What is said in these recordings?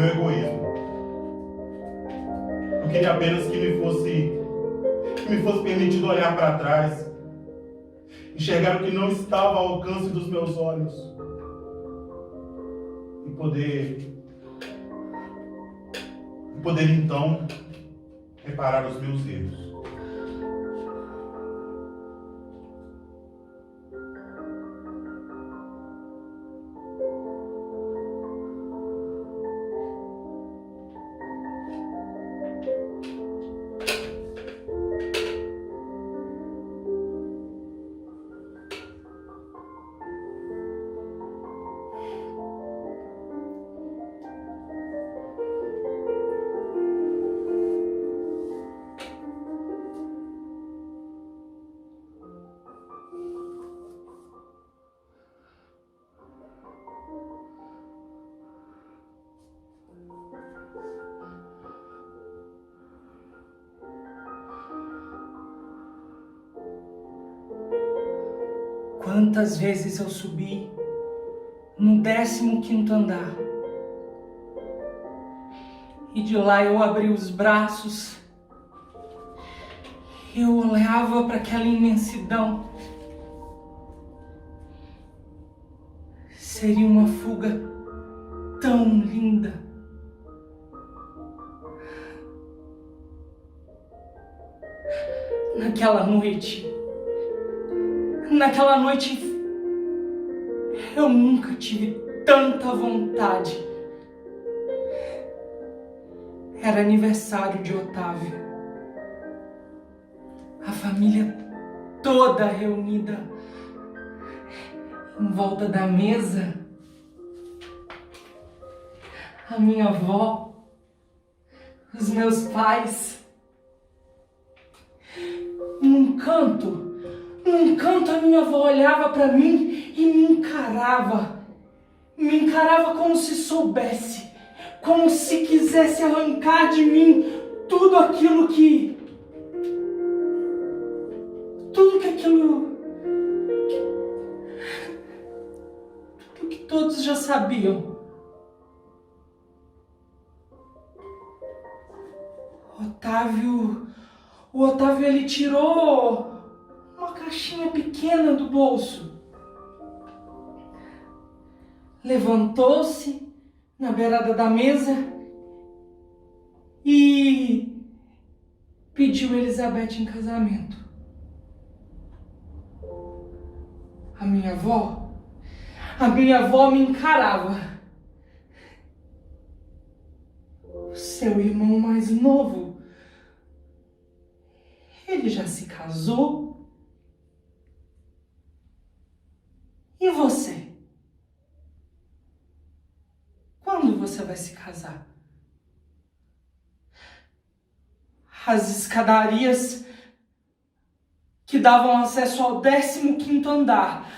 meu egoísmo. Eu queria apenas que me fosse permitido olhar para trás, enxergar o que não estava ao alcance dos meus olhos e poder então reparar os meus erros. Quantas vezes eu subi no 15º andar e de lá eu abri os braços, eu olhava para aquela imensidão. Seria uma fuga tão linda. Naquela noite, eu nunca tive tanta vontade. Era aniversário de Otávio. A família toda reunida em volta da mesa. A minha avó, os meus pais. Num canto a minha avó olhava para mim e me encarava como se soubesse, como se quisesse arrancar de mim tudo aquilo que todos já sabiam. O Otávio ele tirou uma caixinha pequena do bolso. Levantou-se na beirada da mesa e pediu Elizabeth em casamento. A minha avó me encarava. O seu irmão mais novo, ele já se casou? E você? Quando você vai se casar? As escadarias que davam acesso ao 15º andar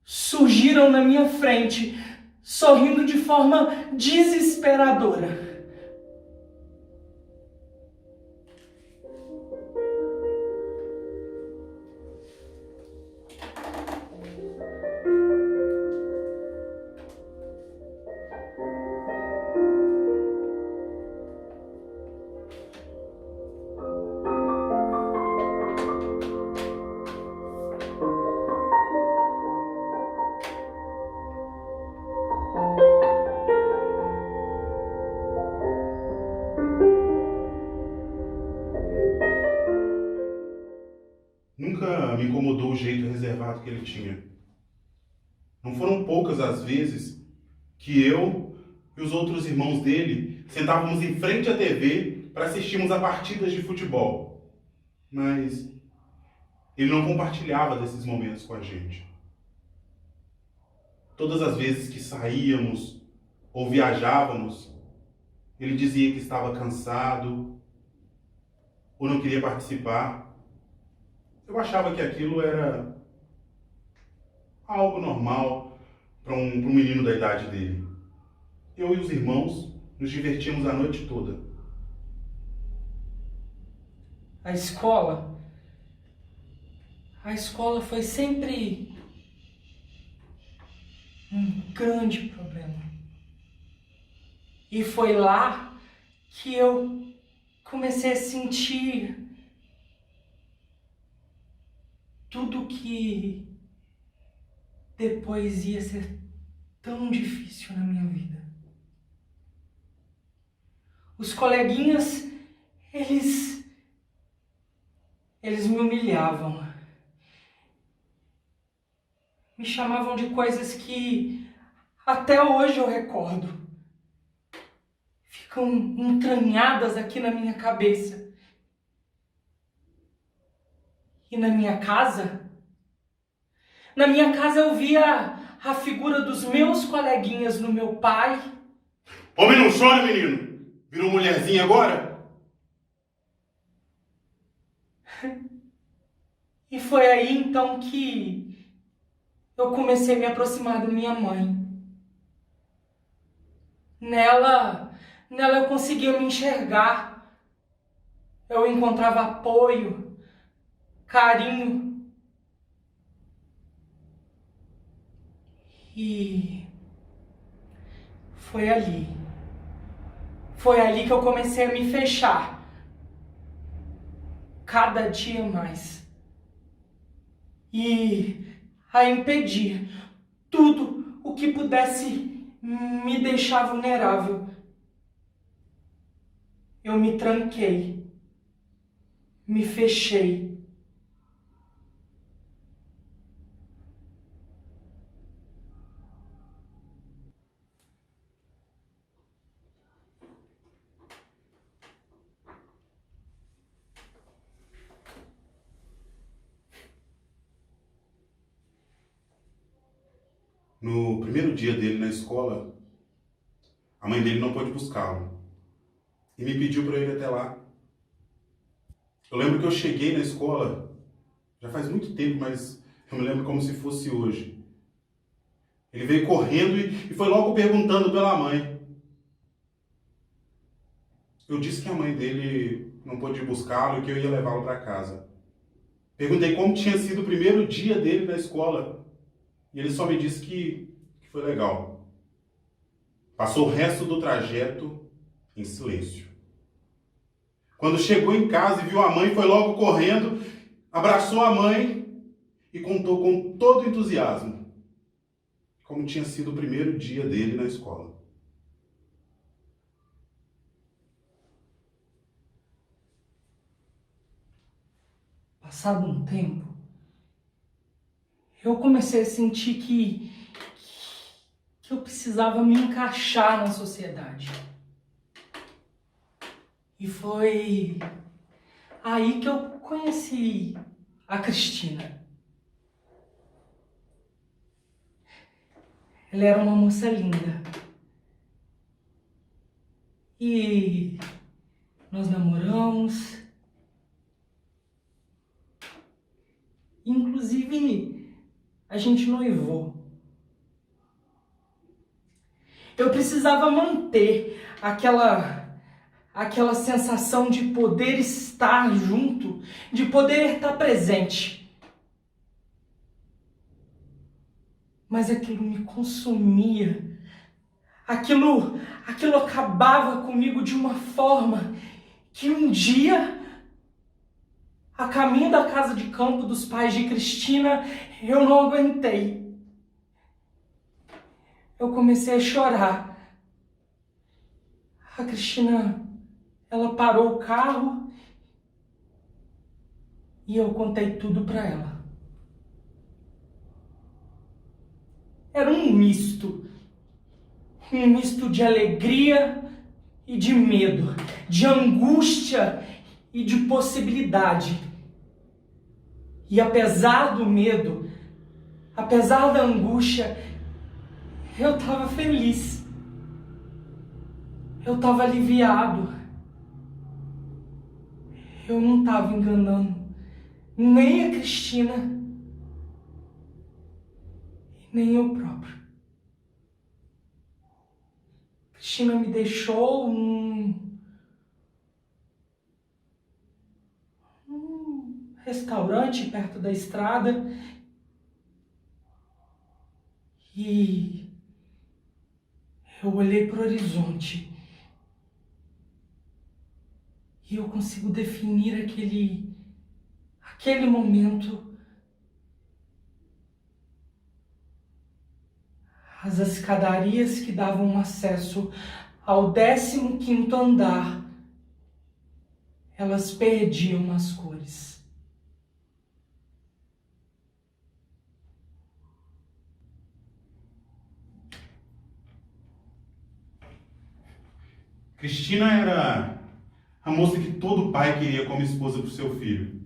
surgiram na minha frente, sorrindo de forma desesperadora. Nunca me incomodou o jeito reservado que ele tinha. Não foram poucas as vezes que eu e os outros irmãos dele sentávamos em frente à TV para assistirmos a partidas de futebol. Mas ele não compartilhava desses momentos com a gente. Todas as vezes que saíamos ou viajávamos, ele dizia que estava cansado ou não queria participar. Eu achava que aquilo era algo normal para um menino da idade dele. Eu e os irmãos nos divertíamos a noite toda. A escola foi sempre um grande problema. E foi lá que eu comecei a sentir tudo que depois ia ser tão difícil na minha vida. Os coleguinhas, eles me humilhavam. Me chamavam de coisas que até hoje eu recordo. Ficam entranhadas aqui na minha cabeça. E na minha casa eu via a figura dos meus coleguinhas no meu pai. Homem não chora, menino! Virou mulherzinha agora? E foi aí então que eu comecei a me aproximar da minha mãe. Nela eu conseguia me enxergar. Eu encontrava apoio, carinho. E foi ali que eu comecei a me fechar. Cada dia mais. E a impedir tudo o que pudesse me deixar vulnerável. Eu me tranquei, me fechei. No primeiro dia dele na escola, a mãe dele não pôde buscá-lo e me pediu para ir até lá. Eu lembro que eu cheguei na escola, já faz muito tempo, mas eu me lembro como se fosse hoje. Ele veio correndo e foi logo perguntando pela mãe. Eu disse que a mãe dele não pôde buscá-lo e que eu ia levá-lo para casa. Perguntei como tinha sido o primeiro dia dele na escola. E ele só me disse que foi legal. Passou o resto do trajeto em silêncio. Quando chegou em casa e viu a mãe, foi logo correndo, abraçou a mãe e contou com todo entusiasmo como tinha sido o primeiro dia dele na escola. Passado um tempo, eu comecei a sentir que eu precisava me encaixar na sociedade. E foi aí que eu conheci a Cristina. Ela era uma moça linda. E nós namoramos. Inclusive, a gente noivou. Eu precisava manter aquela sensação de poder estar junto, de poder estar presente. Mas aquilo me consumia. Aquilo acabava comigo de uma forma que um dia, a caminho da casa de campo dos pais de Cristina, eu não aguentei. Eu comecei a chorar. A Cristina, ela parou o carro e eu contei tudo para ela. Era um misto de alegria e de medo, de angústia e de possibilidade. E apesar do medo, apesar da angústia, eu estava feliz. Eu estava aliviado. Eu não estava enganando nem a Cristina, nem eu próprio. Cristina me deixou um restaurante perto da estrada e eu olhei para o horizonte E eu consigo definir aquele momento. As escadarias que davam acesso ao 15º andar, elas perdiam as cores. Cristina era a moça que todo pai queria como esposa para o seu filho.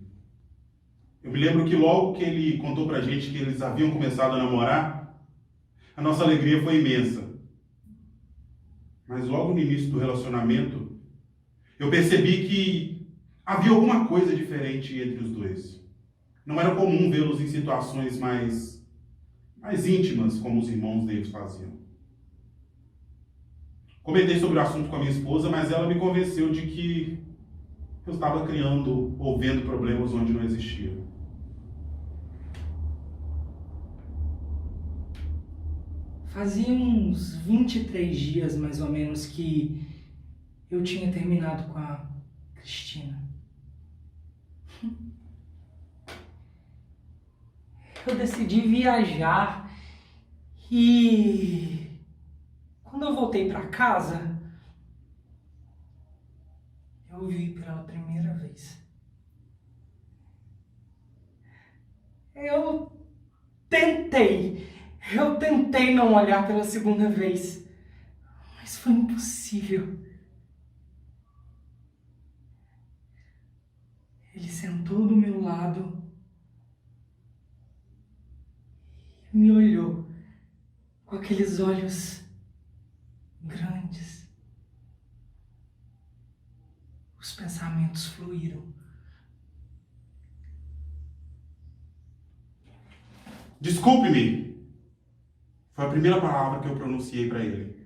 Eu me lembro que logo que ele contou pra gente que eles haviam começado a namorar, a nossa alegria foi imensa. Mas logo no início do relacionamento, eu percebi que havia alguma coisa diferente entre os dois. Não era comum vê-los em situações mais íntimas, como os irmãos deles faziam. Comentei sobre o assunto com a minha esposa, mas ela me convenceu de que eu estava criando ou vendo problemas onde não existiam. Fazia uns 23 dias, mais ou menos, que eu tinha terminado com a Cristina. Eu decidi viajar e quando eu voltei para casa, eu vi pela primeira vez. Eu tentei não olhar pela segunda vez, mas foi impossível. Ele sentou do meu lado e me olhou com aqueles olhos grandes. Os pensamentos fluíram. Desculpe-me, foi a primeira palavra que eu pronunciei para ele.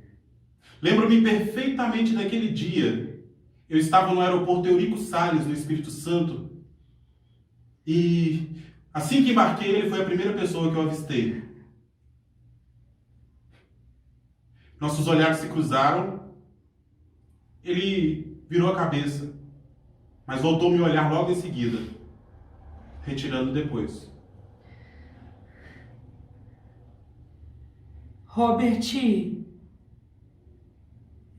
Lembro-me perfeitamente daquele dia. Eu estava no aeroporto Eurico Salles, no Espírito Santo. E assim que embarquei, ele foi a primeira pessoa que eu avistei. Nossos olhares se cruzaram. Ele virou a cabeça, mas voltou a me olhar logo em seguida, retirando depois. Robert,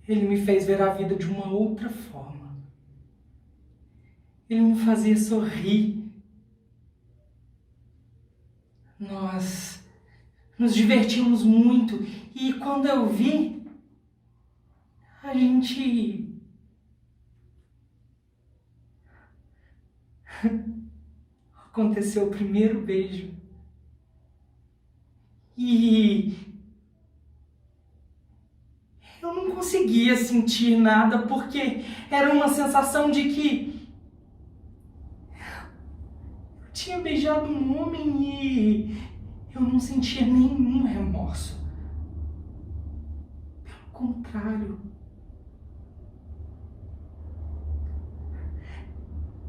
ele me fez ver a vida de uma outra forma. Ele me fazia sorrir. Nós nos divertimos muito e quando eu vi, a gente aconteceu o primeiro beijo. E eu não conseguia sentir nada porque era uma sensação de que eu tinha beijado um homem e eu não sentia nenhum remorso. Pelo contrário.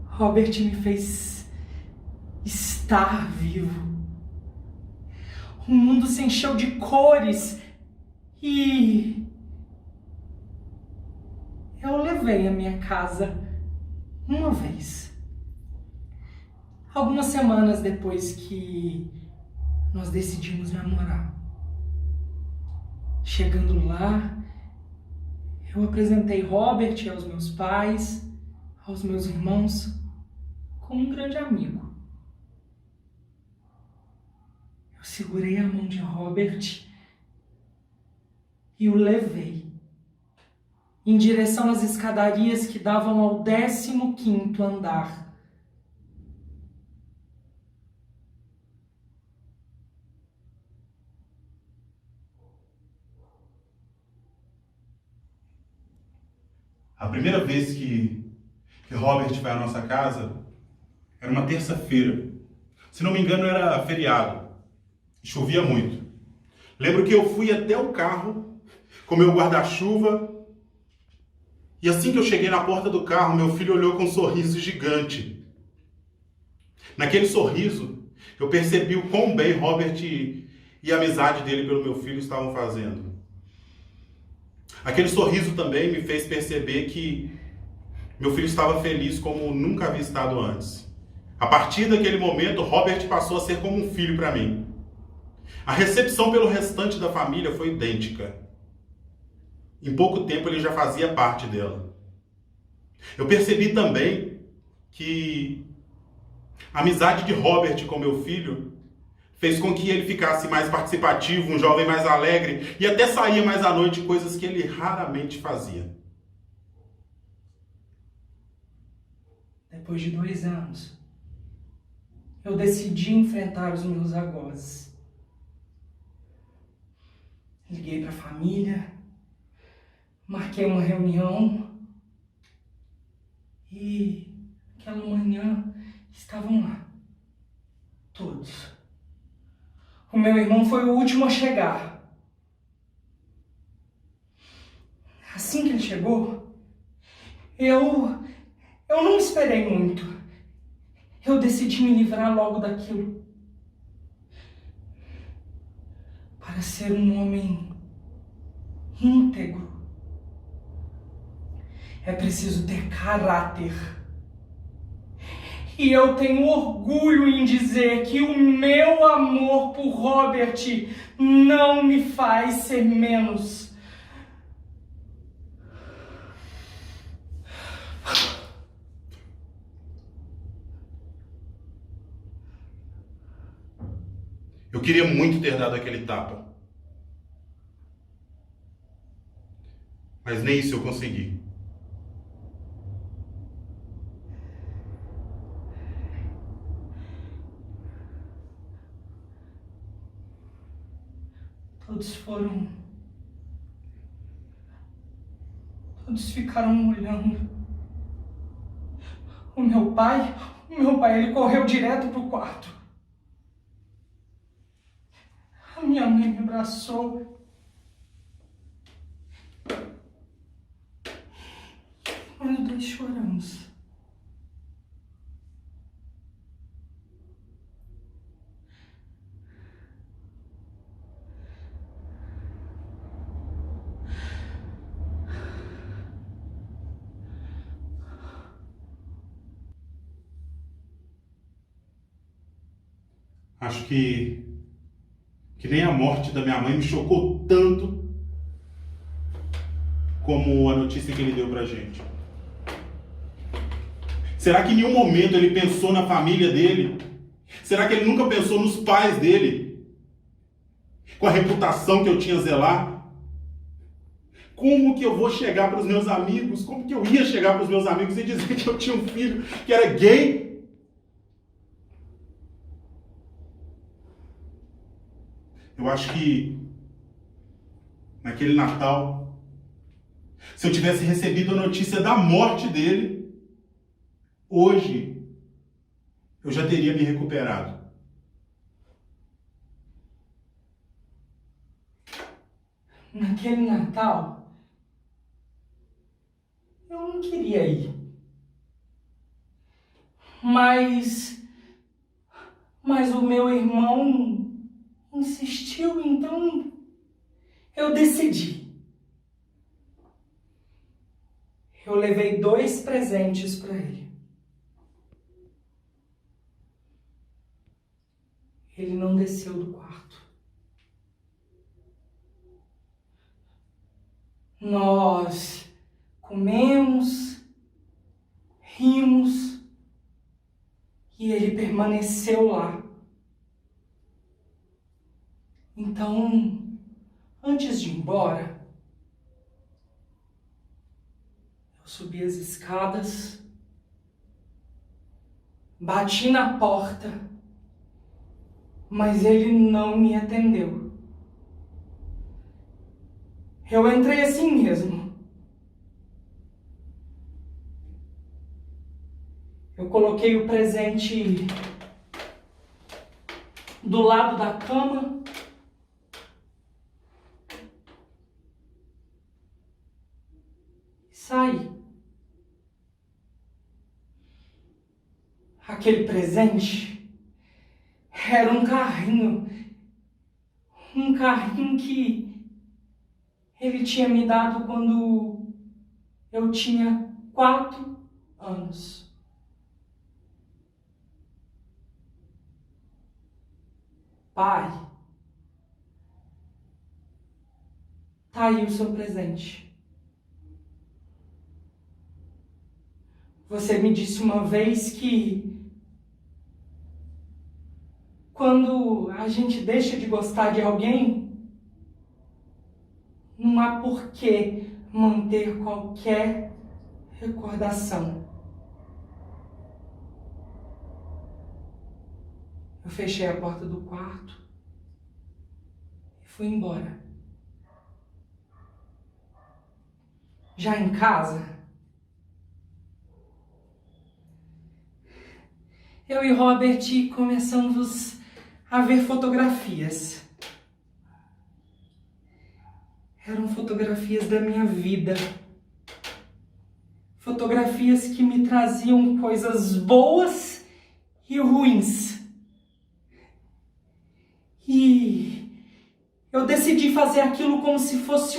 Robert me fez estar vivo. O mundo se encheu de cores e eu levei a minha casa uma vez. Algumas semanas depois que nós decidimos namorar. Chegando lá, eu apresentei Robert aos meus pais, aos meus irmãos, como um grande amigo. Eu segurei a mão de Robert e o levei em direção às escadarias que davam ao 15º andar. A primeira vez que Robert vai à nossa casa era uma terça-feira. Se não me engano, era feriado. Chovia muito. Lembro que eu fui até o carro com meu guarda-chuva e assim que eu cheguei na porta do carro, meu filho olhou com um sorriso gigante. Naquele sorriso, eu percebi o quão bem Robert e a amizade dele pelo meu filho estavam fazendo. Aquele sorriso também me fez perceber que Meu filho estava feliz como nunca havia estado antes. A partir daquele momento, Robert passou a ser como um filho para mim. A recepção pelo restante da família foi idêntica. Em pouco tempo ele já fazia parte dela. Eu percebi também que a amizade de Robert com meu filho fez com que ele ficasse mais participativo, um jovem mais alegre e até saía mais à noite, coisas que ele raramente fazia. Depois de 2 anos, eu decidi enfrentar os meus algozes. Liguei para a família, marquei uma reunião e aquela manhã estavam lá, todos. O meu irmão foi o último a chegar. Assim que ele chegou, eu não esperei muito. Eu decidi me livrar logo daquilo. Para ser um homem íntegro, é preciso ter caráter. E eu tenho orgulho em dizer que o meu amor por Robert não me faz ser menos. Eu queria muito ter dado aquele tapa. Mas nem isso eu consegui. Todos ficaram olhando. O meu pai, ele correu direto pro quarto. A minha mãe me abraçou. Nós dois choramos. Acho que nem a morte da minha mãe me chocou tanto como a notícia que ele deu pra gente. Será que em nenhum momento ele pensou na família dele? Será que ele nunca pensou nos pais dele? Com a reputação que eu tinha a zelar? Como que eu vou chegar para os meus amigos? Como que eu ia chegar para os meus amigos e dizer que eu tinha um filho que era gay? Eu acho que naquele Natal, se eu tivesse recebido a notícia da morte dele, hoje eu já teria me recuperado. Naquele Natal, eu não queria ir. Mas o meu irmão insistiu, então eu decidi. Eu levei 2 presentes para ele. Ele não desceu do quarto. Nós comemos, rimos e ele permaneceu lá. Então, antes de ir embora, eu subi as escadas, bati na porta, mas ele não me atendeu. Eu entrei assim mesmo. Eu coloquei o presente do lado da cama. Saí. Aquele presente era um carrinho que ele tinha me dado quando eu tinha 4 anos. Pai, tá aí o seu presente. Você me disse uma vez que quando a gente deixa de gostar de alguém, não há por que manter qualquer recordação. Eu fechei a porta do quarto e fui embora. Já em casa, eu e Robert começamos a ver fotografias. Eram fotografias da minha vida. Fotografias que me traziam coisas boas e ruins. E eu decidi fazer aquilo como se fosse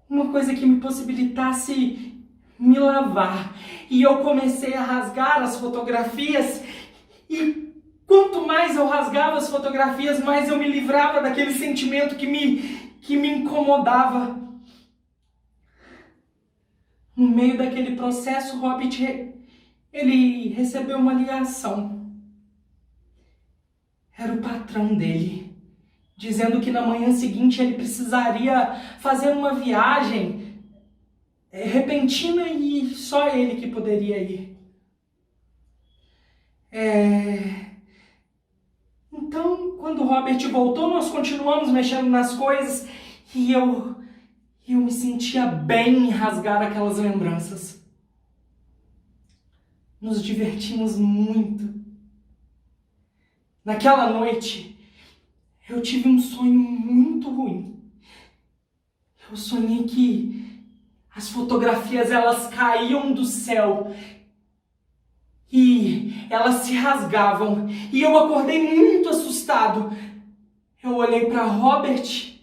uma coisa que me possibilitasse me lavar. E eu comecei a rasgar as fotografias e quanto mais eu rasgava as fotografias, mais eu me livrava daquele sentimento que me incomodava. No meio daquele processo, Robert, ele recebeu uma ligação. Era o patrão dele, dizendo que na manhã seguinte ele precisaria fazer uma viagem repentina e só ele que poderia ir. Então, quando o Robert voltou, nós continuamos mexendo nas coisas e eu me sentia bem em rasgar aquelas lembranças. Nos divertimos muito. Naquela noite, eu tive um sonho muito ruim. Eu sonhei que as fotografias, elas caíam do céu e elas se rasgavam. E eu acordei muito assustado. Eu olhei para Robert.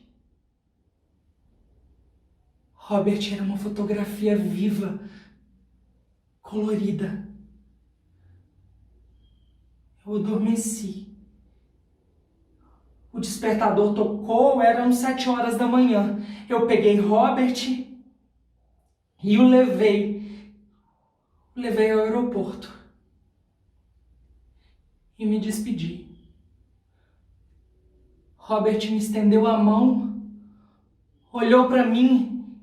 Robert era uma fotografia viva, colorida. Eu adormeci. O despertador tocou, eram 7 horas da manhã. Eu peguei Robert e o levei ao aeroporto. E me despedi. Robert me estendeu a mão, olhou para mim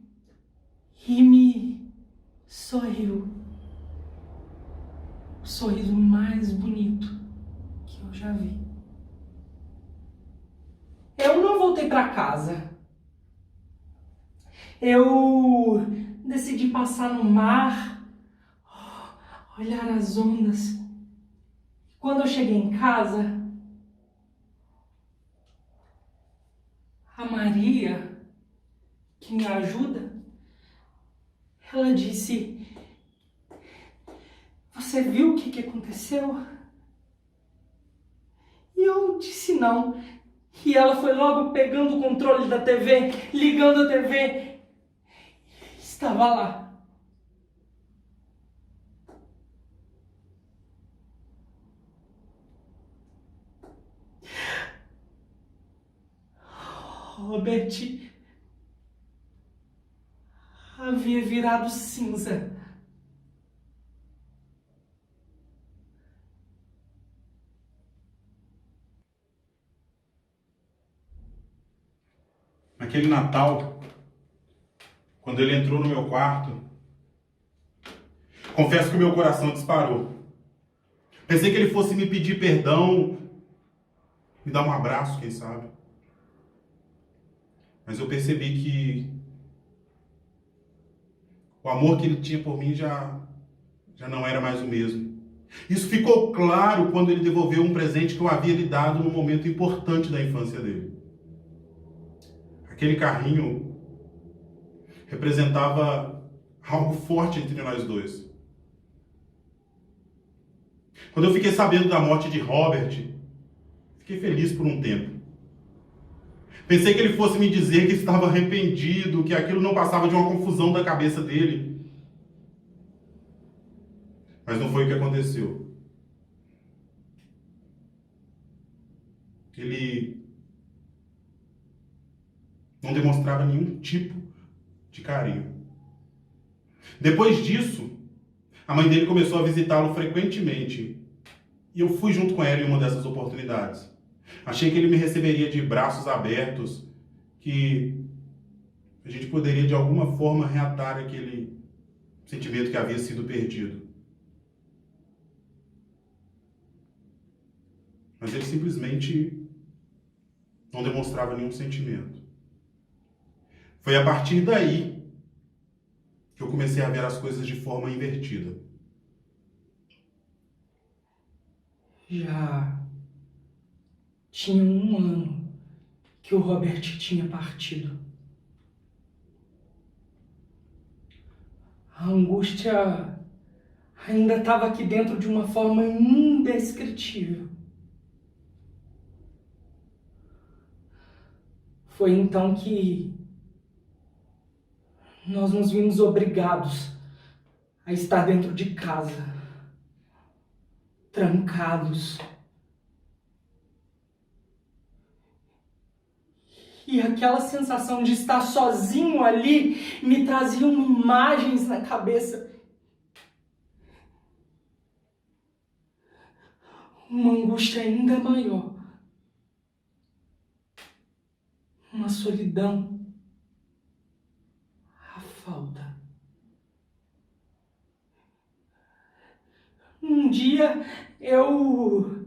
e me sorriu. O sorriso mais bonito que eu já vi. Eu não voltei para casa. Eu decidi passar no mar, olhar as ondas. Quando eu cheguei em casa, a Maria, que me ajuda, ela disse: "Você viu o que aconteceu?" E eu disse não. E ela foi logo pegando o controle da TV, ligando a TV. Estava lá. Robert havia virado cinza. Naquele Natal, quando ele entrou no meu quarto, confesso que o meu coração disparou. Pensei que ele fosse me pedir perdão, me dar um abraço, quem sabe. Mas eu percebi que o amor que ele tinha por mim já não era mais o mesmo. Isso ficou claro quando ele devolveu um presente que eu havia lhe dado num momento importante da infância dele. Aquele carrinho representava algo forte entre nós dois. Quando eu fiquei sabendo da morte de Robert, fiquei feliz por um tempo. Pensei que ele fosse me dizer que estava arrependido, que aquilo não passava de uma confusão da cabeça dele. Mas não foi o que aconteceu. Ele não demonstrava nenhum tipo de carinho. Depois disso, a mãe dele começou a visitá-lo frequentemente. E eu fui junto com ela em uma dessas oportunidades. Achei que ele me receberia de braços abertos, que a gente poderia de alguma forma reatar aquele sentimento que havia sido perdido. Mas ele simplesmente não demonstrava nenhum sentimento. Foi a partir daí que eu comecei a ver as coisas de forma invertida. Já tinha 1 ano que o Robert tinha partido. A angústia ainda estava aqui dentro de uma forma indescritível. Foi então que nós nos vimos obrigados a estar dentro de casa, trancados. E aquela sensação de estar sozinho ali me traziam imagens na cabeça. Uma angústia ainda maior. Uma solidão. A falta. Um dia eu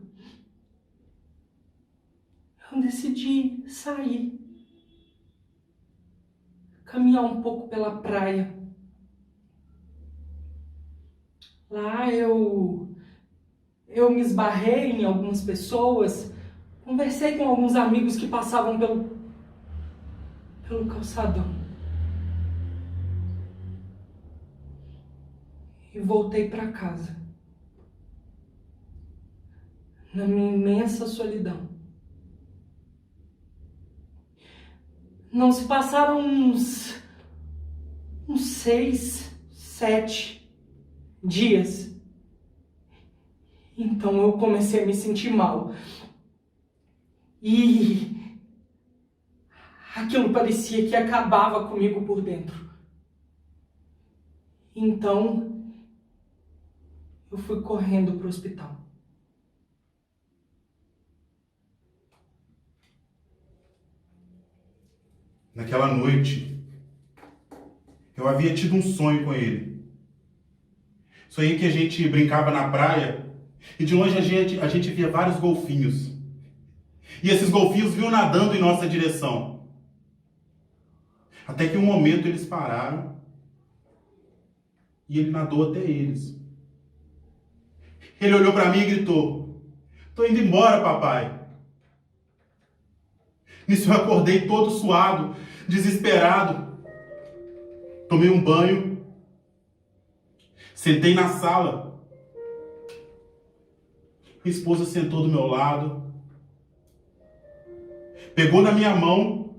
decidi sair. Caminhar um pouco pela praia. Lá eu me esbarrei em algumas pessoas, conversei com alguns amigos que passavam pelo calçadão. E voltei para casa. Na minha imensa solidão. Não se passaram uns 6, 7 dias. Então eu comecei a me sentir mal. E aquilo parecia que acabava comigo por dentro. Então eu fui correndo para o hospital. Naquela noite, eu havia tido um sonho com ele. Sonhei que a gente brincava na praia e de longe a gente via vários golfinhos. E esses golfinhos vinham nadando em nossa direção. Até que um momento eles pararam e ele nadou até eles. Ele olhou para mim e gritou: "Tô indo embora, papai." Nisso eu acordei todo suado, desesperado. Tomei um banho, sentei na sala. Minha esposa sentou do meu lado, pegou na minha mão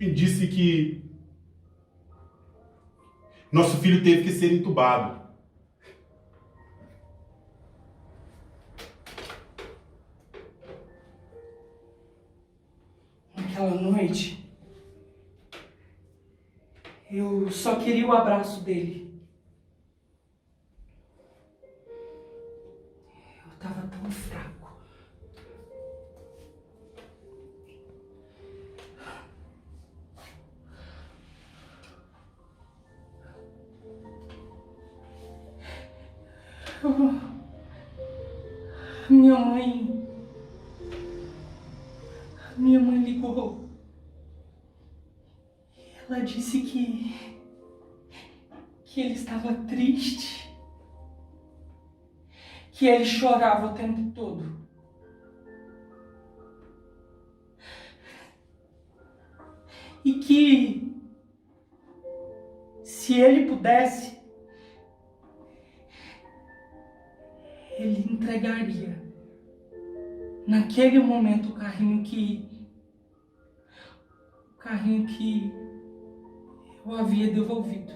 e disse que nosso filho teve que ser entubado. Naquela noite, eu só queria o abraço dele. Eu estava tão fraco. Minha mãe ligou. Ela disse que ele estava triste, que ele chorava o tempo todo. E que, se ele pudesse, ele entregaria naquele momento, o carrinho que eu havia devolvido.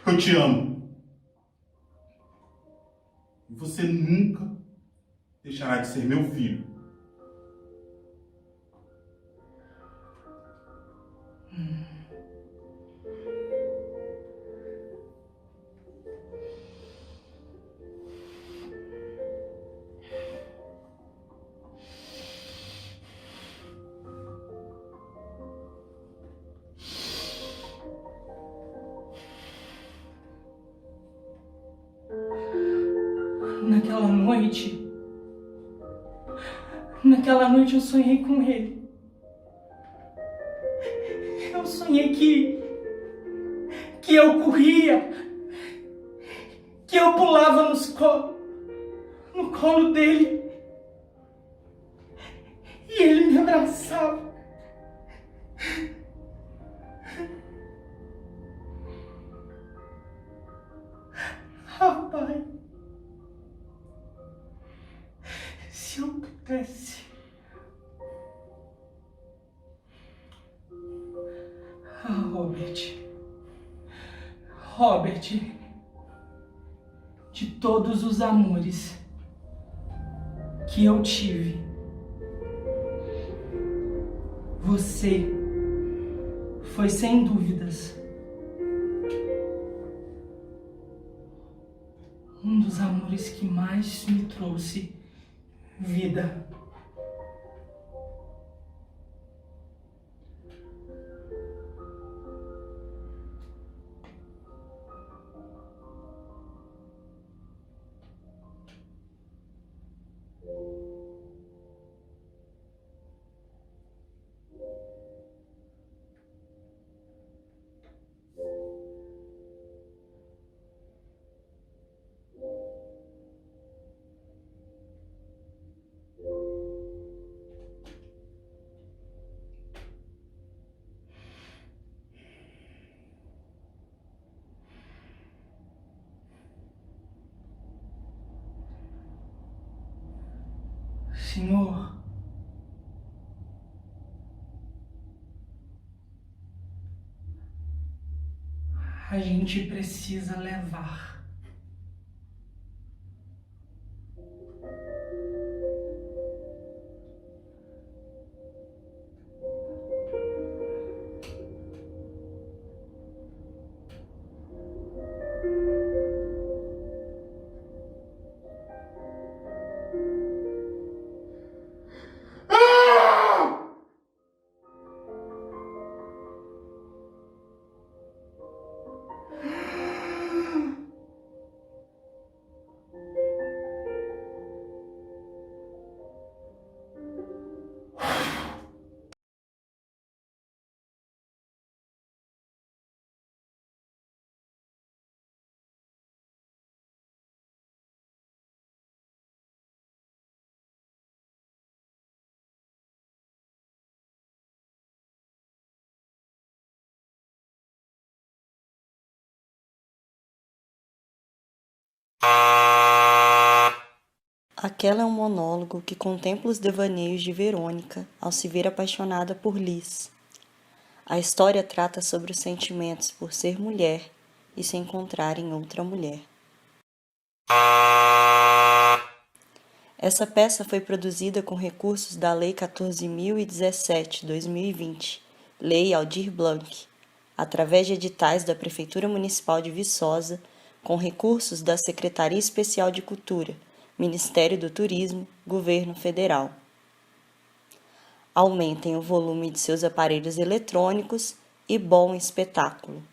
Eu te amo. E você nunca deixará de ser meu filho. Naquela noite eu sonhei com ele. Eu sonhei que eu corria, que eu pulava no colo dele e ele me abraçava. Pai, se eu pudesse. Robert, de todos os amores que eu tive, você foi sem dúvidas um dos amores que mais me trouxe vida. Senhor, a gente precisa levar. Aquela é um monólogo que contempla os devaneios de Verônica ao se ver apaixonada por Liz. A história trata sobre os sentimentos por ser mulher e se encontrar em outra mulher. Essa peça foi produzida com recursos da Lei 14.017/2020, Lei Aldir Blanc, através de editais da Prefeitura Municipal de Viçosa, com recursos da Secretaria Especial de Cultura, Ministério do Turismo, Governo Federal. Aumentem o volume de seus aparelhos eletrônicos e bom espetáculo.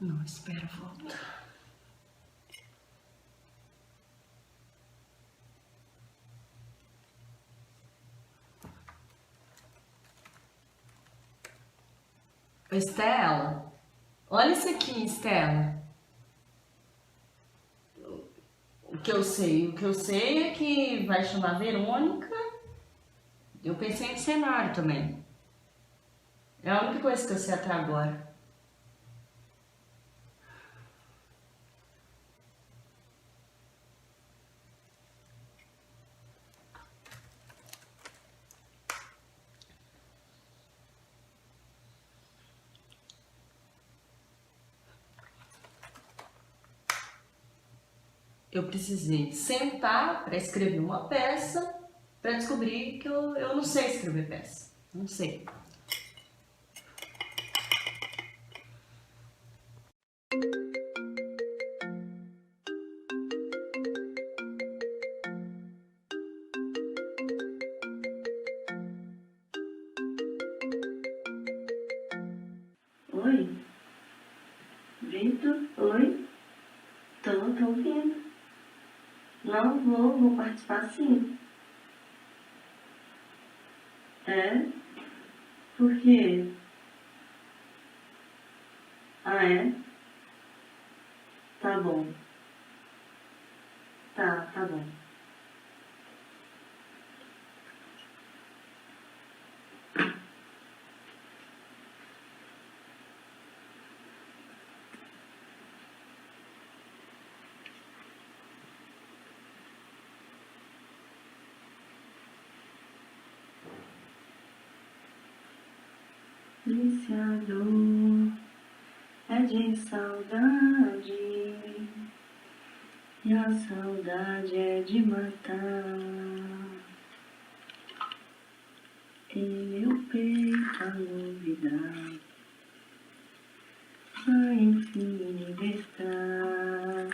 Não, espera, volta. Estela, olha isso aqui, Estela. O que eu sei é que vai chamar Verônica. Eu pensei em cenário também. É a única coisa que eu sei até agora. Eu precisei sentar para escrever uma peça para descobrir que eu não sei escrever peça. Não sei. Oi? Vitor? Oi? Tô ouvindo. Não, vou participar sim. É? Por quê? Ah, é? Tá bom. Tá bom. Viciador é de saudade, e a saudade é de matar. Em meu peito a novidade vai enfim libertar.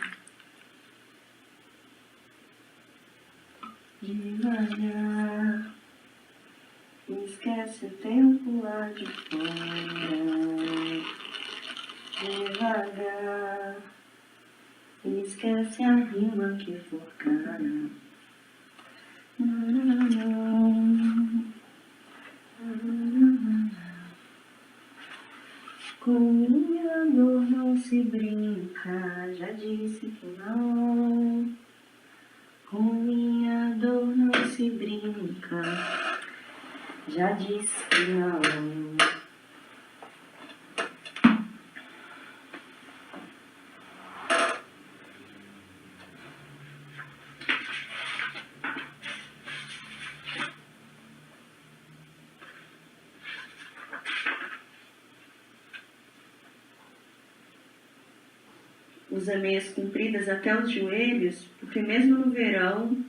Devagar, esquece o tempo lá de fora. Devagar, esquece a rima que for cara. Com minha dor não se brinca, já disse que não. Com minha dor não se brinca, já disse que não. Usa meias compridas até os joelhos, porque mesmo no verão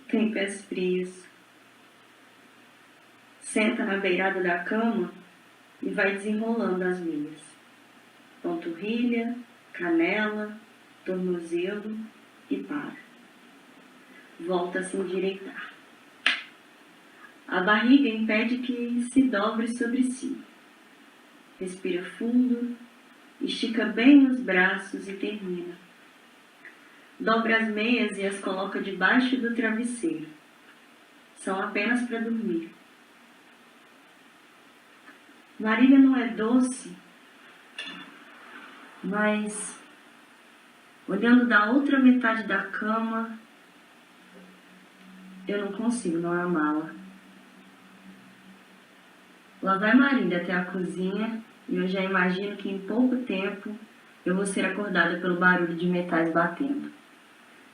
tem pés frios. Senta na beirada da cama e vai desenrolando as meias. Panturrilha, canela, tornozelo e para. Volta a se endireitar. A barriga impede que se dobre sobre si. Respira fundo, estica bem os braços e termina. Dobra as meias e as coloca debaixo do travesseiro. São apenas para dormir. Marília não é doce, mas olhando da outra metade da cama, eu não consigo não amá-la. Lá vai Marília até a cozinha e eu já imagino que em pouco tempo eu vou ser acordada pelo barulho de metais batendo.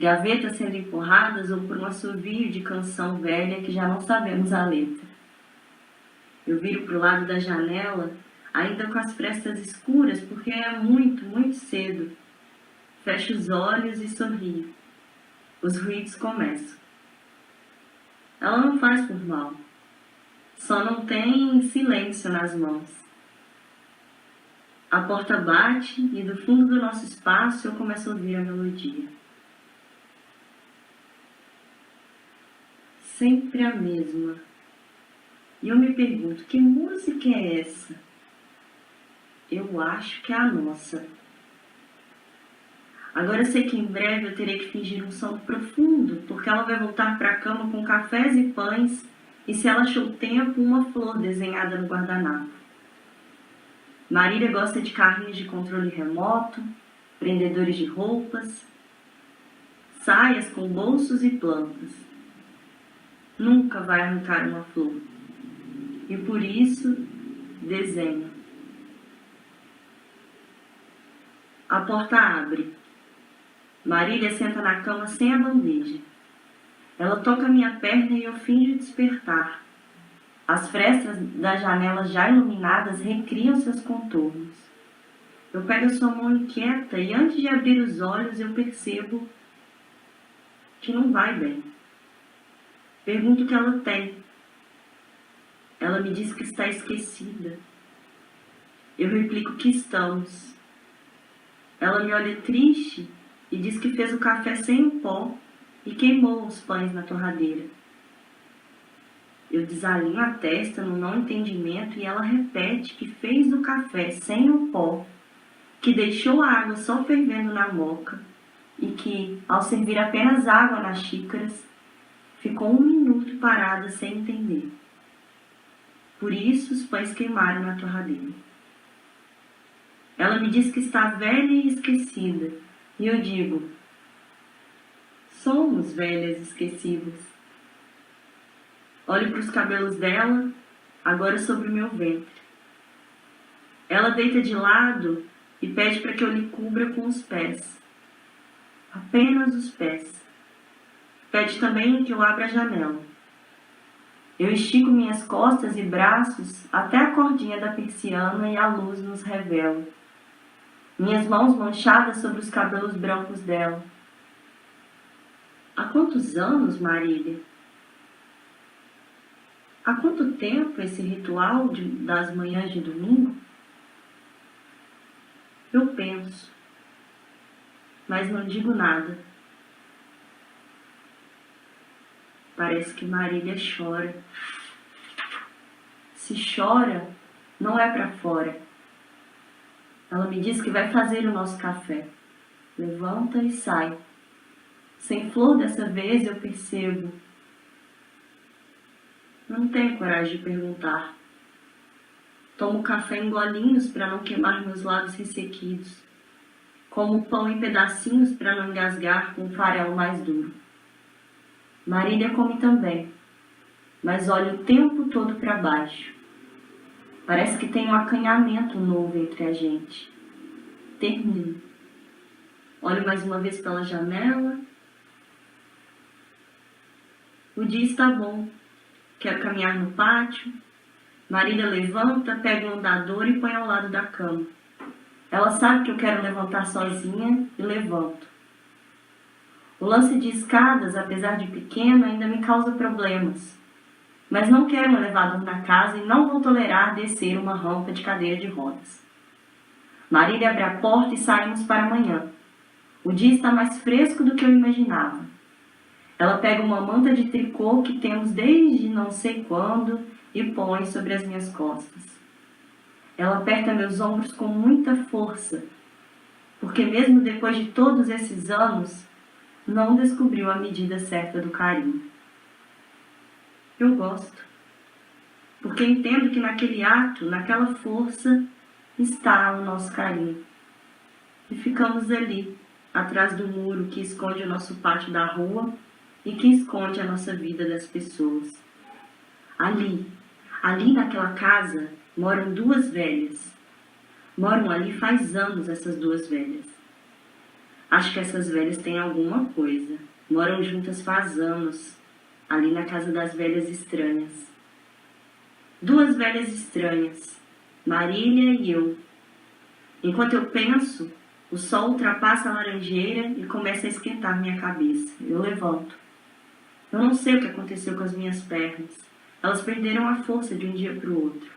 Gavetas sendo empurradas ou por um assovio de canção velha que já não sabemos a letra. Eu viro para o lado da janela, ainda com as frestas escuras, porque é muito, muito cedo. Fecho os olhos e sorrio. Os ruídos começam. Ela não faz por mal. Só não tem silêncio nas mãos. A porta bate e do fundo do nosso espaço eu começo a ouvir a melodia. Sempre a mesma. E eu me pergunto, que música é essa? Eu acho que é a nossa. Agora eu sei que em breve eu terei que fingir um sono profundo, porque ela vai voltar para a cama com cafés e pães, e se ela achou tempo, uma flor desenhada no guardanapo. Marília gosta de carrinhos de controle remoto, prendedores de roupas, saias com bolsos e plantas. Nunca vai arrancar uma flor. E por isso, desenha. A porta abre. Marília senta na cama sem a bandeja. Ela toca minha perna e eu finjo despertar. As frestas das janelas já iluminadas recriam seus contornos. Eu pego a sua mão inquieta e antes de abrir os olhos eu percebo que não vai bem. Pergunto o que ela tem. Ela me diz que está esquecida. Eu replico que estamos. Ela me olha triste e diz que fez o café sem o pó e queimou os pães na torradeira. Eu desalinho a testa no não entendimento e ela repete que fez o café sem o pó, que deixou a água só fervendo na moca e que, ao servir apenas água nas xícaras, ficou 1 minuto parada sem entender. Por isso os pães queimaram na torradeira. Ela me diz que está velha e esquecida, e eu digo: somos velhas esquecidas. Olho para os cabelos dela, agora sobre o meu ventre. Ela deita de lado e pede para que eu lhe cubra com os pés. Apenas os pés. Pede também que eu abra a janela. Eu estico minhas costas e braços até a cordinha da persiana e a luz nos revela. Minhas mãos manchadas sobre os cabelos brancos dela. Há quantos anos, Marília? Há quanto tempo esse ritual das manhãs de domingo? Eu penso, mas não digo nada. Parece que Marília chora. Se chora, não é para fora. Ela me diz que vai fazer o nosso café. Levanta e sai. Sem flor dessa vez eu percebo. Não tenho coragem de perguntar. Tomo café em golinhos para não queimar meus lábios ressequidos. Como pão em pedacinhos para não engasgar com o farelo mais duro. Marília come também, mas olha o tempo todo para baixo. Parece que tem um acanhamento novo entre a gente. Termino. Olho mais uma vez pela janela. O dia está bom. Quero caminhar no pátio. Marília levanta, pega o andador e põe ao lado da cama. Ela sabe que eu quero levantar sozinha e levanto. O lance de escadas, apesar de pequeno, ainda me causa problemas. Mas não quero um elevador na casa e não vou tolerar descer uma rampa de cadeira de rodas. Marília abre a porta e saímos para amanhã. O dia está mais fresco do que eu imaginava. Ela pega uma manta de tricô que temos desde não sei quando e põe sobre as minhas costas. Ela aperta meus ombros com muita força, porque mesmo depois de todos esses anos, não descobriu a medida certa do carinho. Eu gosto, porque entendo que naquele ato, naquela força, está o nosso carinho. E ficamos ali, atrás do muro que esconde o nosso pátio da rua e que esconde a nossa vida das pessoas. Ali naquela casa, moram 2 velhas. Moram ali faz anos essas 2 velhas. Acho que essas velhas têm alguma coisa. Moram juntas faz anos, ali na casa das velhas estranhas. 2 velhas estranhas, Marília e eu. Enquanto eu penso, o sol ultrapassa a laranjeira e começa a esquentar minha cabeça. Eu levanto. Eu não sei o que aconteceu com as minhas pernas. Elas perderam a força de um dia para o outro.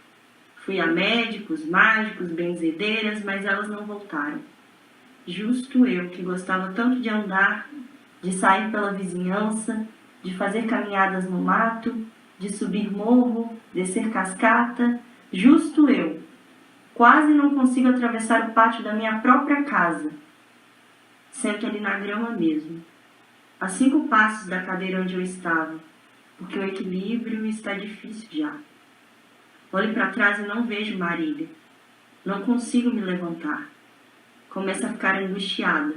Fui a médicos, mágicos, benzedeiras, mas elas não voltaram. Justo eu, que gostava tanto de andar, de sair pela vizinhança, de fazer caminhadas no mato, de subir morro, descer cascata, justo eu, quase não consigo atravessar o pátio da minha própria casa. Sento ali na grama mesmo, a 5 passos da cadeira onde eu estava, porque o equilíbrio está difícil já. Olho para trás e não vejo Marília. Não consigo me levantar. Começo a ficar angustiada.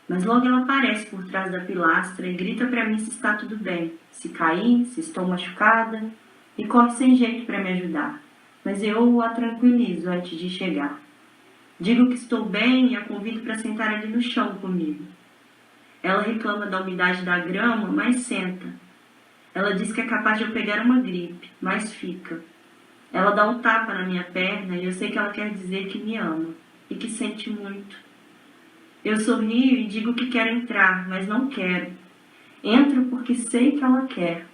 Mas logo ela aparece por trás da pilastra e grita para mim se está tudo bem, se caí, se estou machucada, e corre sem jeito para me ajudar. Mas eu a tranquilizo antes de chegar. Digo que estou bem e a convido para sentar ali no chão comigo. Ela reclama da umidade da grama, mas senta. Ela diz que é capaz de eu pegar uma gripe, mas fica. Ela dá um tapa na minha perna e eu sei que ela quer dizer que me ama e que sente muito. Eu sorrio e digo que quero entrar, mas não quero. Entro porque sei que ela quer.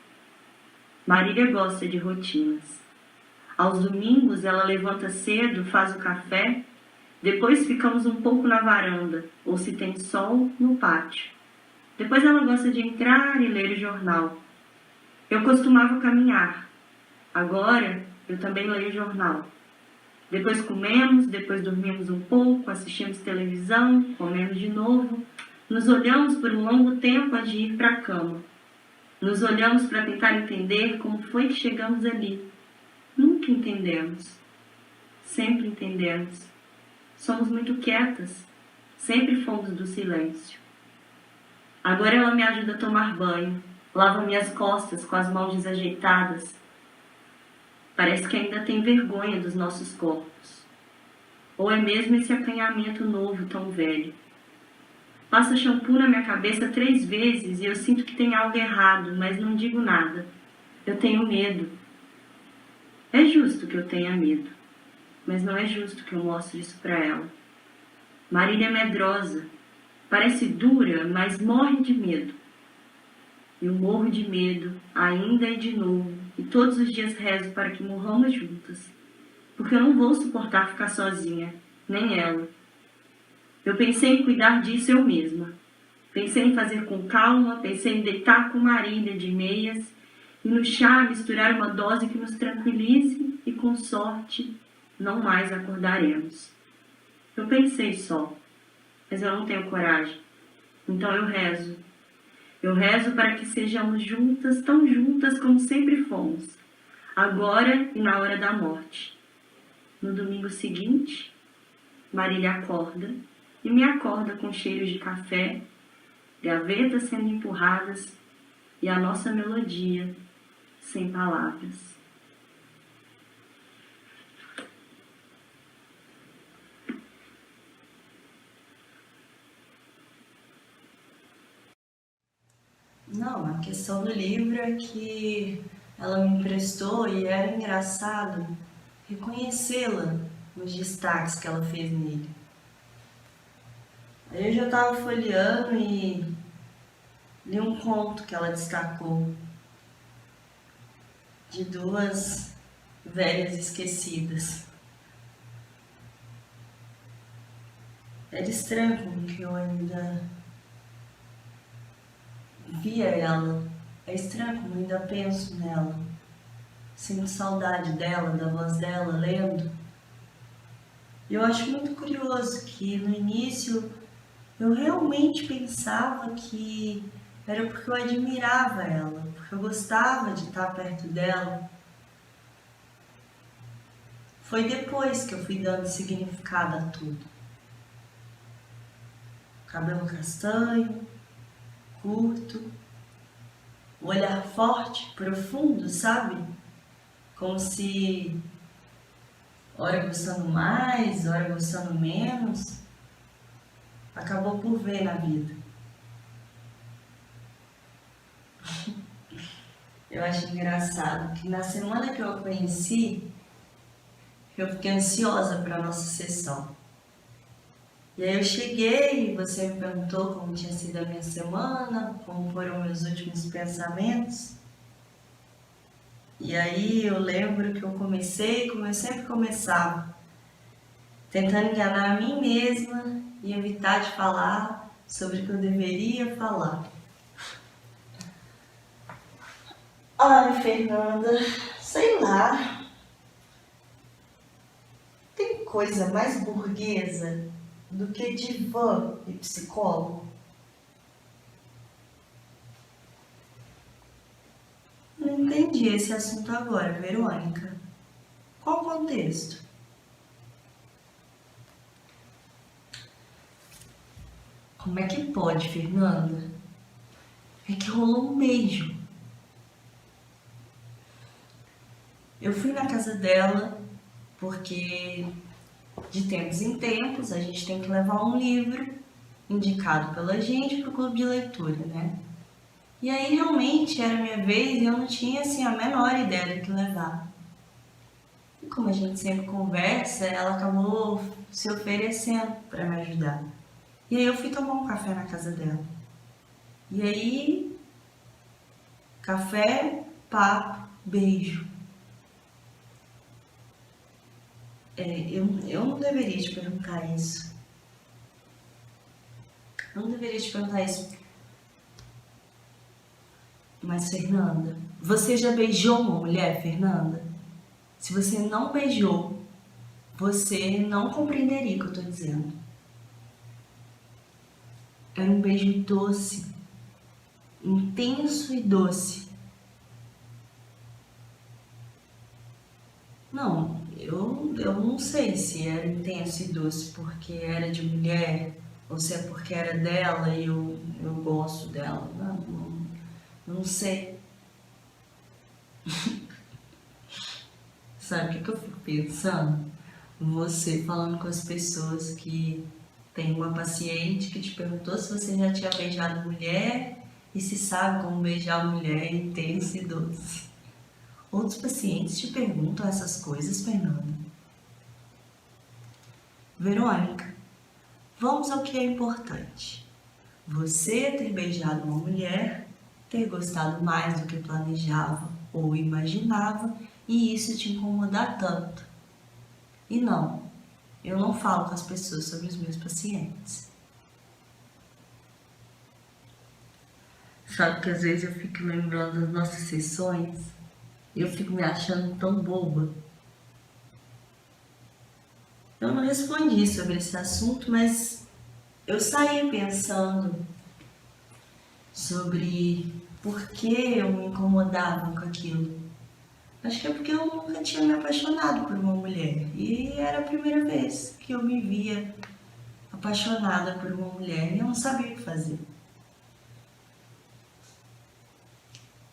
Marília gosta de rotinas. Aos domingos ela levanta cedo, faz o café, depois ficamos um pouco na varanda, ou se tem sol, no pátio. Depois ela gosta de entrar e ler o jornal. Eu costumava caminhar. Agora eu também leio o jornal. Depois comemos, depois dormimos um pouco, assistimos televisão, comemos de novo. Nos olhamos por um longo tempo antes de ir para a cama. Nos olhamos para tentar entender como foi que chegamos ali. Nunca entendemos. Sempre entendemos. Somos muito quietas. Sempre fomos do silêncio. Agora ela me ajuda a tomar banho. Lava minhas costas com as mãos desajeitadas. Parece que ainda tem vergonha dos nossos corpos. Ou é mesmo esse acanhamento novo tão velho. Passa shampoo na minha cabeça 3 vezes e eu sinto que tem algo errado, mas não digo nada. Eu tenho medo. É justo que eu tenha medo, mas não é justo que eu mostre isso para ela. Marília é medrosa. Parece dura, mas morre de medo. Eu morro de medo, ainda e de novo, e todos os dias rezo para que morramos juntas, porque eu não vou suportar ficar sozinha, nem ela. Eu pensei em cuidar disso eu mesma. Pensei em fazer com calma, pensei em deitar com Marília de meias e no chá misturar uma dose que nos tranquilize e, com sorte, não mais acordaremos. Eu pensei só, mas eu não tenho coragem. Então eu rezo. Eu rezo para que sejamos juntas, tão juntas como sempre fomos, agora e na hora da morte. No domingo seguinte, Marília acorda e me acorda com cheiros de café, gavetas sendo empurradas e a nossa melodia sem palavras. Não, a questão do livro é que ela me emprestou e era engraçado reconhecê-la nos destaques que ela fez nele. Aí eu já estava folheando e li um conto que ela destacou de 2 velhas esquecidas. Era estranho como que eu ainda via ela. É estranho como eu ainda penso nela. Sinto saudade dela, da voz dela, lendo. E eu acho muito curioso que no início eu realmente pensava que era porque eu admirava ela, porque eu gostava de estar perto dela. Foi depois que eu fui dando significado a tudo. Cabelo castanho, curto, o olhar forte, profundo, sabe? Como se ora gostando mais, ora gostando menos, acabou por ver na vida. Eu acho engraçado que na semana que eu a conheci, eu fiquei ansiosa para a nossa sessão. E aí eu cheguei e você me perguntou como tinha sido a minha semana, como foram meus últimos pensamentos. E aí eu lembro que eu comecei como eu sempre começava, tentando enganar a mim mesma e evitar de falar sobre o que eu deveria falar. Ai, Fernanda, sei lá. Tem coisa mais burguesa do que divã e psicólogo. Não entendi esse assunto agora, Verônica. Qual o contexto? Como é que pode, Fernanda? É que rolou um beijo. Eu fui na casa dela porque de tempos em tempos a gente tem que levar um livro indicado pela gente para o clube de leitura, né? E aí realmente era minha vez e eu não tinha assim a menor ideia do que levar. E como a gente sempre conversa, ela acabou se oferecendo para me ajudar. E aí eu fui tomar um café na casa dela. E aí, café, papo, beijo. Eu não deveria te perguntar isso. Eu não deveria te perguntar isso. Mas, Fernanda, você já beijou uma mulher, Fernanda? Se você não beijou, você não compreenderia o que eu tô dizendo. Era um beijo doce, intenso e doce. Não, eu não sei se era intenso e doce porque era de mulher ou se é porque era dela e eu gosto dela. Não sei. Sabe o que eu fico pensando? Você falando com as pessoas que tem uma paciente que te perguntou se você já tinha beijado mulher e se sabe como beijar mulher intenso e doce. Outros pacientes te perguntam essas coisas, Fernanda. Verônica, vamos ao que é importante. Você ter beijado uma mulher, ter gostado mais do que planejava ou imaginava e isso te incomodar tanto. E não, eu não falo com as pessoas sobre os meus pacientes. Sabe que às vezes eu fico lembrando das nossas sessões e eu fico me achando tão boba. Eu não respondi sobre esse assunto, mas eu saí pensando sobre por que eu me incomodava com aquilo. Acho que é porque eu nunca tinha me apaixonado por uma mulher e era a primeira vez que eu me via apaixonada por uma mulher e eu não sabia o que fazer.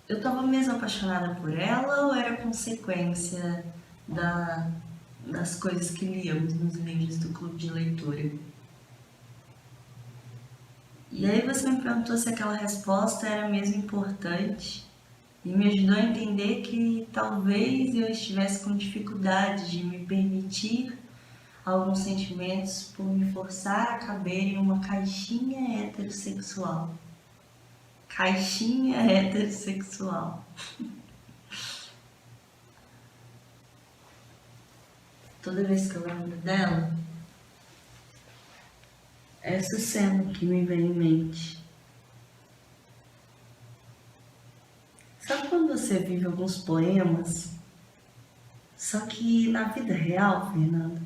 Eu estava mesmo apaixonada por ela ou era consequência das coisas que líamos nos livros do clube de leitura? E aí você me perguntou se aquela resposta era mesmo importante e me ajudou a entender que talvez eu estivesse com dificuldade de me permitir alguns sentimentos por me forçar a caber em uma caixinha heterossexual. Caixinha heterossexual. Toda vez que eu lembro dela, essa cena que me vem em mente. Sabe quando você vive alguns poemas, só que na vida real, Fernanda?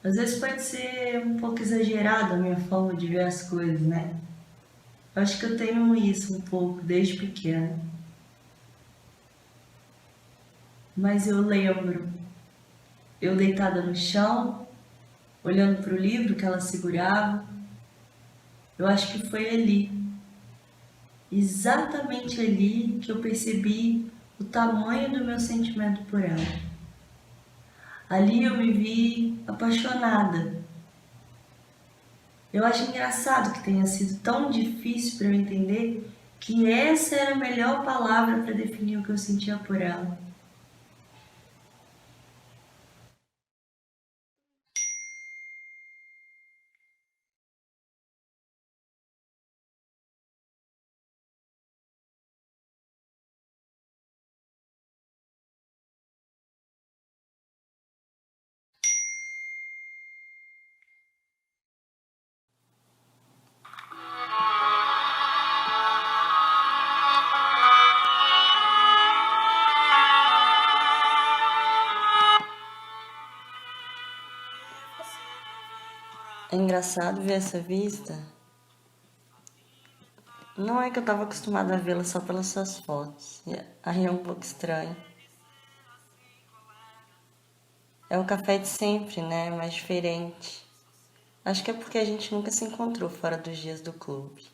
Às vezes pode ser um pouco exagerada a minha forma de ver as coisas, né? Eu acho que eu tenho isso um pouco desde pequena. Mas eu lembro, eu deitada no chão, olhando para o livro que ela segurava. Eu acho que foi ali, exatamente ali, que eu percebi o tamanho do meu sentimento por ela. Ali eu me vi apaixonada. Eu acho engraçado que tenha sido tão difícil para eu entender que essa era a melhor palavra para definir o que eu sentia por ela. É engraçado ver essa vista. Não é que eu tava acostumada a vê-la só pelas suas fotos. Aí é um pouco estranho. É o café de sempre, né? Mas diferente. Acho que é porque a gente nunca se encontrou fora dos dias do clube.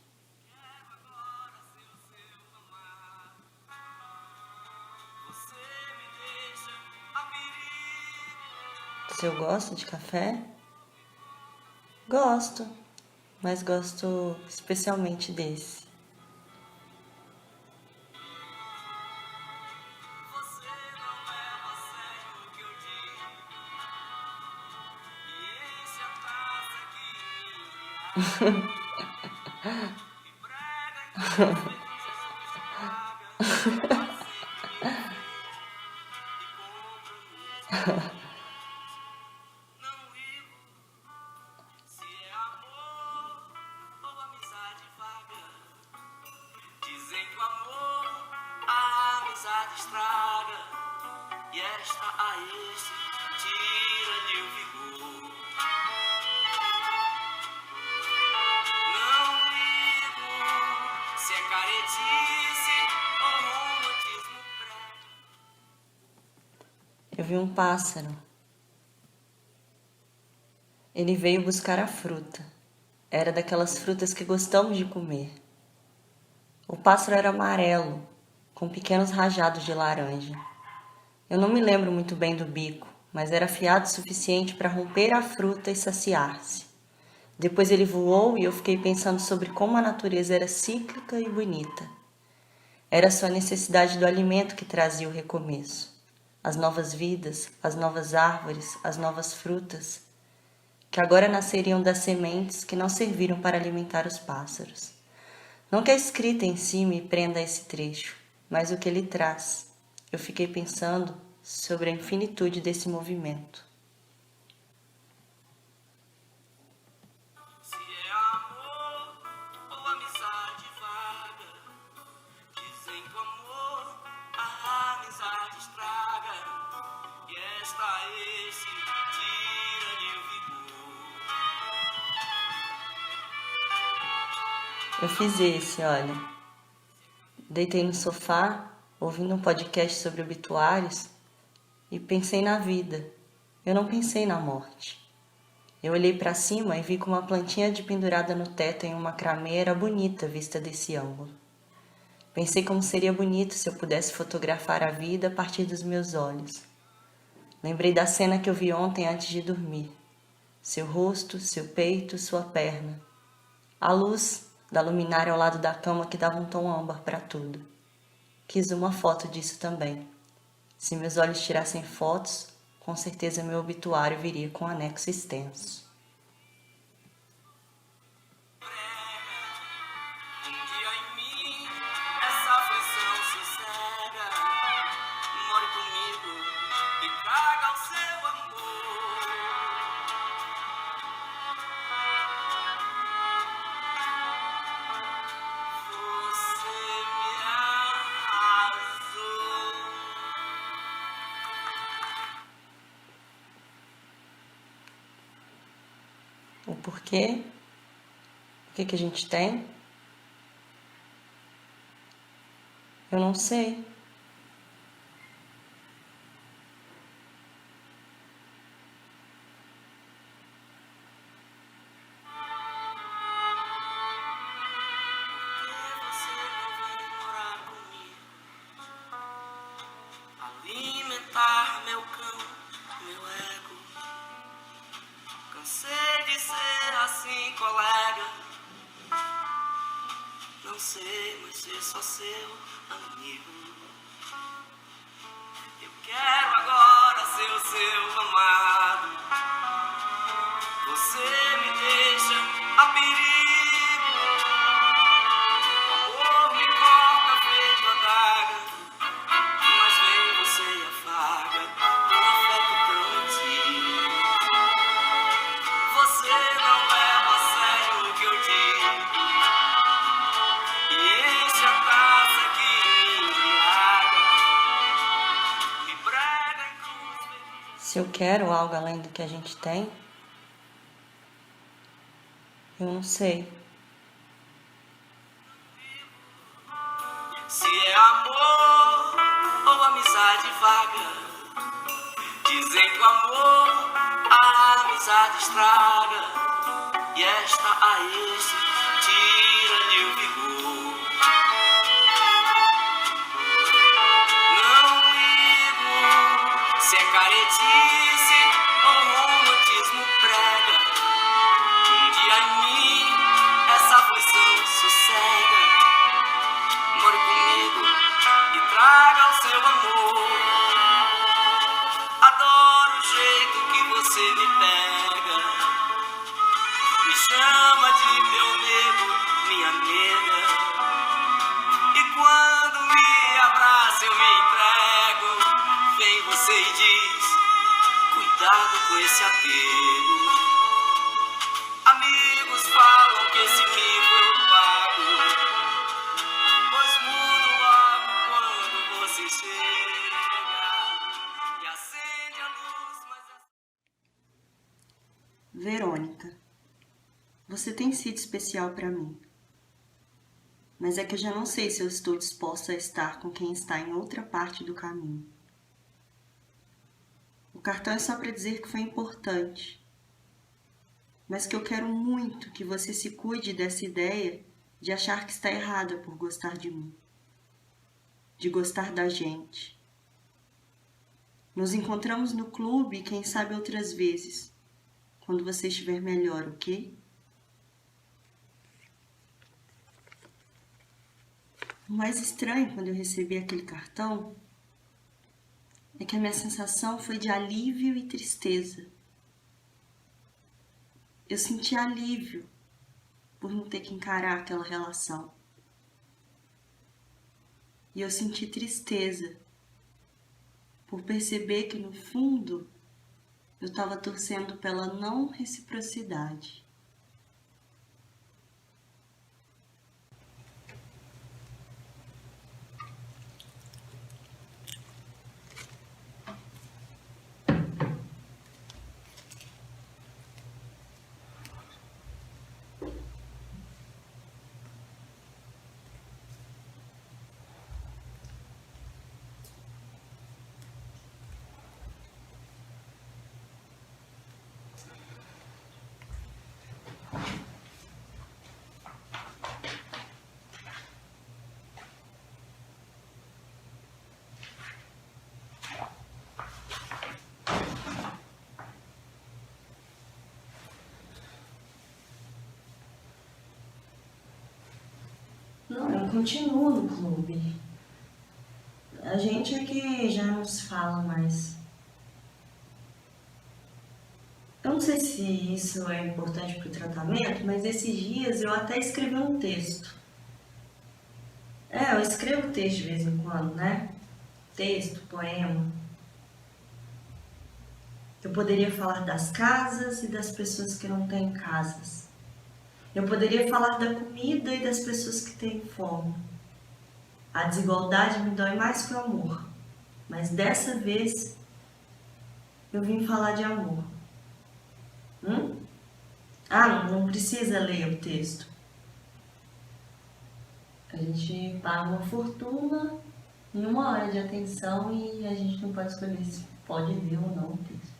Se eu gosto de café? Gosto, mas gosto especialmente desse. Dizem que o amor a amizade estraga, e esta a este tira-lhe o vigor. Não ligo se é caretice ou romantismo prévio. Eu vi um pássaro. Ele veio buscar a fruta. Era daquelas frutas que gostamos de comer. O pássaro era amarelo, com pequenos rajados de laranja. Eu não me lembro muito bem do bico, mas era afiado o suficiente para romper a fruta e saciar-se. Depois ele voou e eu fiquei pensando sobre como a natureza era cíclica e bonita. Era só a necessidade do alimento que trazia o recomeço. As novas vidas, as novas árvores, as novas frutas, que agora nasceriam das sementes que não serviram para alimentar os pássaros. Não que a escrita em si me prenda a esse trecho, mas o que ele traz. Eu fiquei pensando sobre a infinitude desse movimento. Se é amor ou amizade vaga, dizem que o amor a amizade estraga, e esta a esse tira-lhe o vigor. Eu fiz esse, olha. Deitei no sofá, ouvindo um podcast sobre obituários e pensei na vida. Eu não pensei na morte. Eu olhei para cima e vi que uma plantinha de pendurada no teto em uma macramê era bonita vista desse ângulo. Pensei como seria bonito se eu pudesse fotografar a vida a partir dos meus olhos. Lembrei da cena que eu vi ontem antes de dormir. Seu rosto, seu peito, sua perna. A luz da luminária ao lado da cama que dava um tom âmbar para tudo. Quis uma foto disso também. Se meus olhos tirassem fotos, com certeza meu obituário viria com um anexo extenso. Um dia em mim essa aflição sossega, more comigo e traga o seu amor. Você me arrasou. O porquê? O que a gente tem? Eu não sei. Por que você não vem morar comigo? Alimentar meu cão, meu ego. Cansei de ser assim, colega. Não sei, mas ser só seu amigo. Eu quero agora ser o seu amado. Você me deixa a perigo. O amor me corta feito adaga, mas vem você e afaga um afeto tão antigo. Você não leva a sério o que eu digo e enche a taça que me embriaga, me brega em cruz. Se eu quero algo além do que a gente tem, Eu não sei. Se é amor ou amizade vaga, dizem que o amor a amizade estraga, e esta a esse tira-lhe o vigor. Não ligo se é caretice ou romantismo prega, um dia em mim essa aflição sossega. More comigo e traga o seu amor. Adoro o jeito que você me pega, me chama de meu nego, minha nega. E quando me abraça eu me entrego, vem você e diz, cuidado com esse apego. Amigos falam que esse mico eu pago, pois mudo logo quando você chega e acende a luz, mas... Verônica, você tem sido especial para mim. Mas é que eu já não sei se eu estou disposta a estar com quem está em outra parte do caminho. O cartão é só para dizer que foi importante, mas que eu quero muito que você se cuide dessa ideia de achar que está errada por gostar de mim, de gostar da gente. Nos encontramos no clube e quem sabe outras vezes, quando você estiver melhor, ok? O mais estranho quando eu recebi aquele cartão é que a minha sensação foi de alívio e tristeza. Eu senti alívio por não ter que encarar aquela relação. E eu senti tristeza por perceber que no fundo eu estava torcendo pela não reciprocidade. Não, eu continuo no clube. A gente é que já não se fala mais. Eu não sei se isso é importante para o tratamento, mas esses dias eu até escrevi um texto. Eu escrevo texto de vez em quando, né? Texto, poema. Eu poderia falar das casas e das pessoas que não têm casas. Eu poderia falar da comida e das pessoas que têm fome. A desigualdade me dói mais que o amor, mas dessa vez eu vim falar de amor. Não precisa ler o texto. A gente paga uma fortuna em 1 hora de atenção e a gente não pode escolher se pode ler ou não o texto.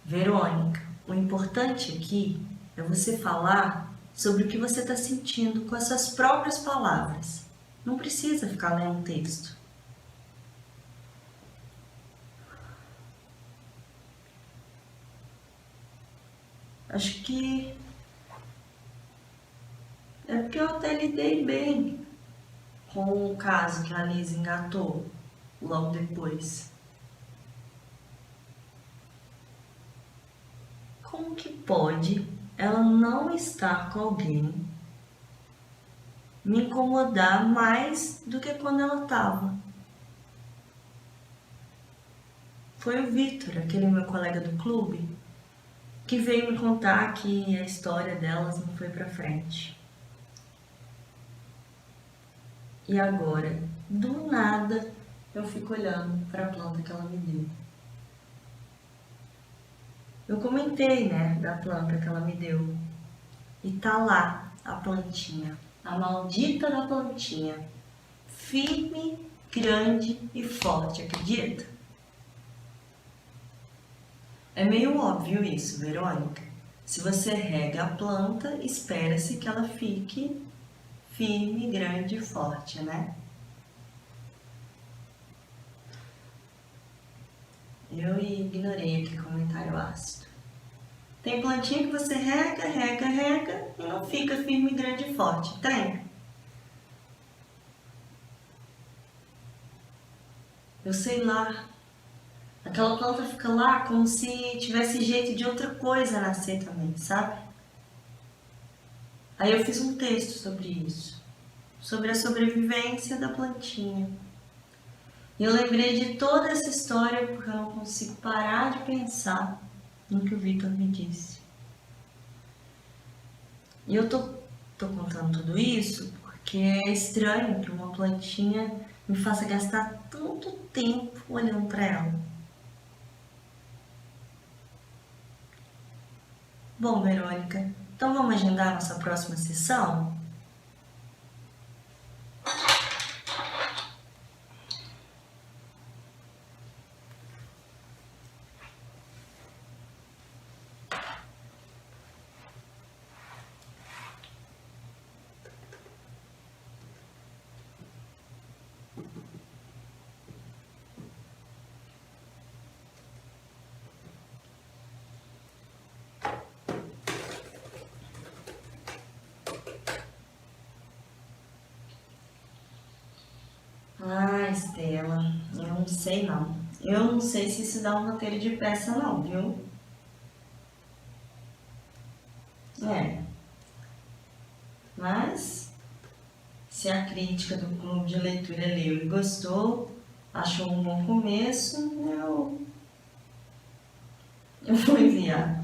Verônica, o importante aqui é você falar sobre o que você está sentindo com as suas próprias palavras. Não precisa ficar lendo texto. Acho que é porque eu até lidei bem com o caso que a Liz engatou logo depois. Como que pode ela não estar com alguém me incomodar mais do que quando ela estava? Foi o Vitor, aquele meu colega do clube, que veio me contar que a história delas não foi pra frente. E agora, do nada, eu fico olhando para a planta que ela me deu. Eu comentei, né, da planta que ela me deu. E tá lá a plantinha, a maldita da plantinha, firme, grande e forte, acredita? É meio óbvio isso, Verônica. Se você rega a planta, espera-se que ela fique firme, grande e forte, né? Eu ignorei aquele comentário ácido. Tem plantinha que você rega e não fica firme, grande e forte, tem? Eu sei lá. Aquela planta fica lá como se tivesse jeito de outra coisa nascer também, sabe? Aí eu fiz um texto sobre isso, sobre a sobrevivência da plantinha. E eu lembrei de toda essa história porque eu não consigo parar de pensar no que o Vitor me disse. E eu tô contando tudo isso porque é estranho que uma plantinha me faça gastar tanto tempo olhando para ela. Bom, Verônica, então vamos agendar a nossa próxima sessão? Ah, Estela, eu não sei não. Eu não sei se isso dá um roteiro de peça não, viu? É. Mas, se a crítica do clube de leitura leu e gostou, achou um bom começo, eu vou enviar.